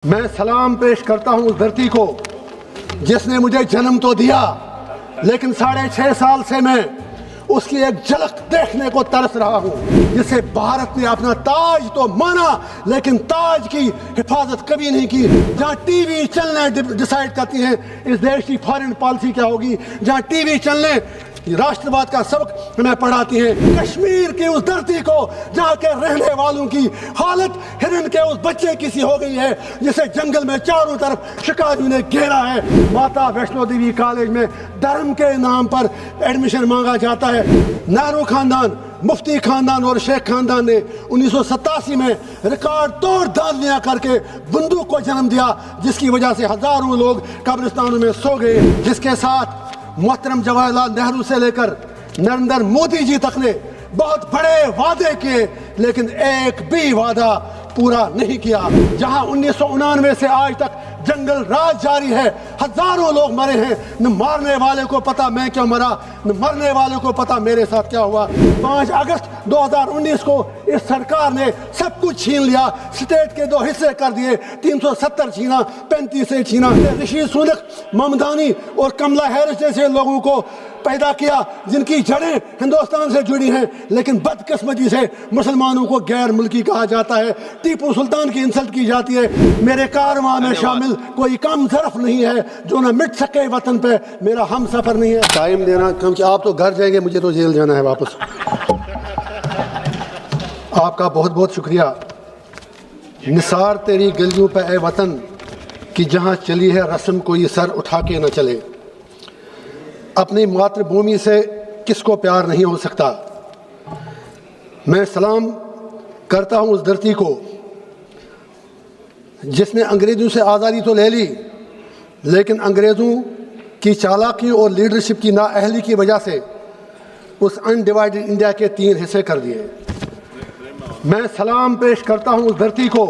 میں سلام پیش کرتا ہوں اس دھرتی کو جس نے مجھے جنم تو دیا، لیکن 6.5 سال سے میں اس کی ایک جھلک دیکھنے کو ترس رہا ہوں، جسے بھارت نے اپنا تاج تو مانا لیکن تاج کی حفاظت کبھی نہیں کی۔ جہاں ٹی وی چینلیں ڈیسائیڈ کرتی ہیں اس دیش کی فارن پالیسی کیا ہوگی، جہاں ٹی وی چینلیں راشٹرواد کا سبق ہمیں پڑھاتی ہیں، کشمیر کی اس دھرتی کو جہاں کے رہنے والوں کی حالت ہرن کے اس بچے کی سی ہو گئی ہے جسے جنگل میں چاروں طرف شکاریوں نے گھیرا ہے۔ ماتا ویشنو دیوی کالج میں دھرم کے نام پر ایڈمیشن مانگا جاتا ہے۔ نہرو خاندان، مفتی خاندان اور شیخ خاندان نے 1987 میں ریکارڈ توڑ دھاندلیاں کر کے بندوق کو جنم دیا، جس کی وجہ سے ہزاروں لوگ قبرستانوں میں سو گئے، جس کے ساتھ محترم جواہر لال نہرو سے لے کر نریندر مودی جی تک نے بہت بڑے وعدے کیے لیکن ایک بھی وعدہ پورا نہیں کیا۔ جہاں 1999 سے آج تک جنگل راج جاری ہے، ہزاروں لوگ مرے ہیں، نہ مارنے والے کو پتا میں کیوں مرا، نہ مرنے والے کو پتا میرے ساتھ کیا ہوا۔ 5 اگست 2019 کو اس سرکار نے سب کچھ چھین لیا، سٹیٹ کے 2 حصے کر دیے، 370 چھینا، 35 سے چھینا۔ رشی سونک، ممدانی اور کملا ہیرس جیسے لوگوں کو پیدا کیا جن کی جڑیں ہندوستان سے جڑی ہیں، لیکن بدقسمتی سے مسلمانوں کو غیر ملکی کہا جاتا ہے، ٹیپو سلطان کی انسلٹ کی جاتی ہے۔ میرے کارواں میں شامل کوئی کم ظرف نہیں ہے جو نہ مٹ سکے وطن پہ میرا ہم سفر نہیں ہے۔ ٹائم دینا کیونکہ آپ تو گھر جائیں گے، مجھے تو جیل جانا ہے واپس۔ آپ کا بہت بہت شکریہ۔ نثار تیری گلیوں پہ اے وطن کہ جہاں چلی ہے رسم کوئی سر اٹھا کے نہ چلے۔ اپنی ماتر بھومی سے کس کو پیار نہیں ہو سکتا۔ میں سلام کرتا ہوں اس دھرتی کو جس نے انگریزوں سے آزادی تو لے لی لیکن انگریزوں کی چالاکی اور لیڈرشپ کی نااہلی کی وجہ سے اس انڈیوائیڈڈ انڈیا کے 3 حصے کر دیے۔ میں سلام پیش کرتا ہوں اس دھرتی کو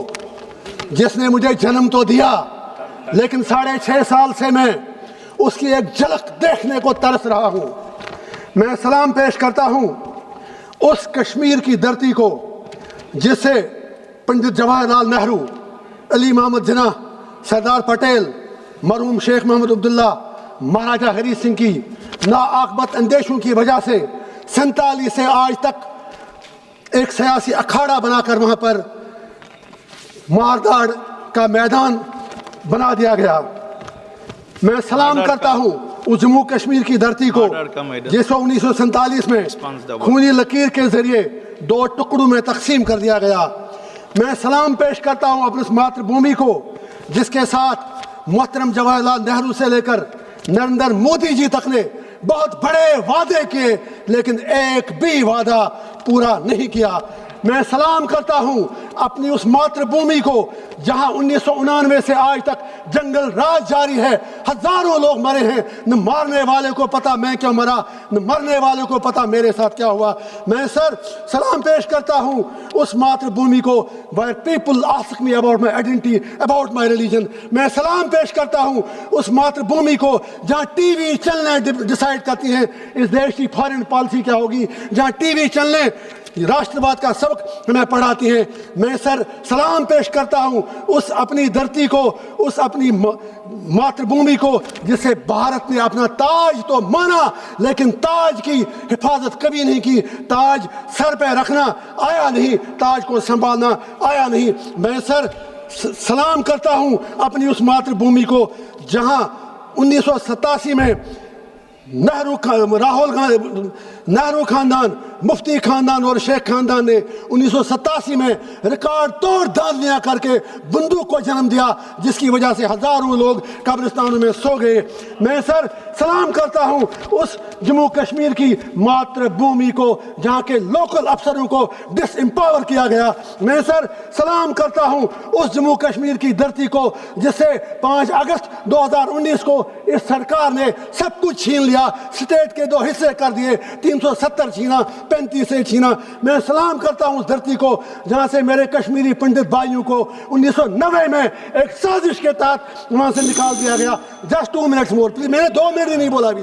جس نے مجھے جنم تو دیا لیکن 6.5 سال سے میں اس کی ایک جھلک دیکھنے کو ترس رہا ہوں۔ میں سلام پیش کرتا ہوں اس کشمیر کی دھرتی کو جس سے پنڈت جواہر لال نہرو، علی محمد جناح، سردار پٹیل، مرحوم شیخ محمد عبداللہ، مہاراجہ ہری سنگھ کی ناعاقبت اندیشوں کی وجہ سے 47 سے آج تک ایک سیاسی اکھاڑا بنا کر وہاں پر مارداڑ کا میدان بنا دیا گیا۔ میں سلام کرتا ہوں اس جموں کشمیر کی دھرتی کو جس کو 1947 میں خونی لکیر کے ذریعے 2 ٹکڑوں میں تقسیم کر دیا گیا۔ میں سلام پیش کرتا ہوں اپنی اس ماتر بھومی کو جس کے ساتھ محترم جواہر لال نہرو سے لے کر نریندر مودی جی تک نے بہت بڑے وعدے کیے لیکن ایک بھی وعدہ پورا نہیں کیا۔ میں سلام کرتا ہوں اپنی اس ماتر بھومی کو جہاں 1999 سے آج تک جنگل راج جاری ہے، ہزاروں لوگ مرے ہیں، نہ مارنے والے کو پتا میں کیوں مرا، نہ مرنے والے کو پتا میرے ساتھ کیا ہوا۔ میں سلام پیش کرتا ہوں اس ماتر بھومی کو where people ask me about my identity, about my religion۔ میں سلام پیش کرتا ہوں اس ماتر بھومی کو جہاں ٹی وی چینلیں ڈیسائیڈ کرتی ہیں اس دیش کی فارن پالیسی کیا ہوگی، جہاں ٹی وی چینلیں راشٹرواد کا سبق ہمیں پڑھاتی ہیں۔ میں سلام پیش کرتا ہوں اس اپنی دھرتی کو، اس اپنی ماتر بھومی کو جسے بھارت نے اپنا تاج تو مانا لیکن تاج کی حفاظت کبھی نہیں کی۔ تاج سر پہ رکھنا آیا نہیں، تاج کو سنبھالنا آیا نہیں۔ میں سلام کرتا ہوں اپنی اس ماتر بھومی کو جہاں 1987 میں نہرو خاندان، مفتی خاندان اور شیخ خاندان نے 1987 میں ریکارڈ توڑ دھاندلیاں کر کے بندوق کو جنم دیا، جس کی وجہ سے ہزاروں لوگ قبرستانوں میں سو گئے۔ میں سلام کرتا ہوں اس جموں کشمیر کی ماتر بھومی کو جہاں کے لوکل افسروں کو ڈس امپاور کیا گیا۔ میں سلام کرتا ہوں اس جموں کشمیر کی دھرتی کو جس سے 5 اگست 2019 کو اس سرکار نے سب کچھ چھین لیا، سٹیٹ کے 2 حصے کر دیے، 370 چھینا، 35 سے چھینا۔ میں سلام کرتا ہوں اس دھرتی کو جہاں سے میرے کشمیری پنڈت بھائیوں کو 1990 میں ایک سازش کے تحت وہاں سے نکال دیا گیا۔ جسٹ 2 منٹس مور پلیز، میں نے 2 منٹ ہی نہیں بولا ابھی۔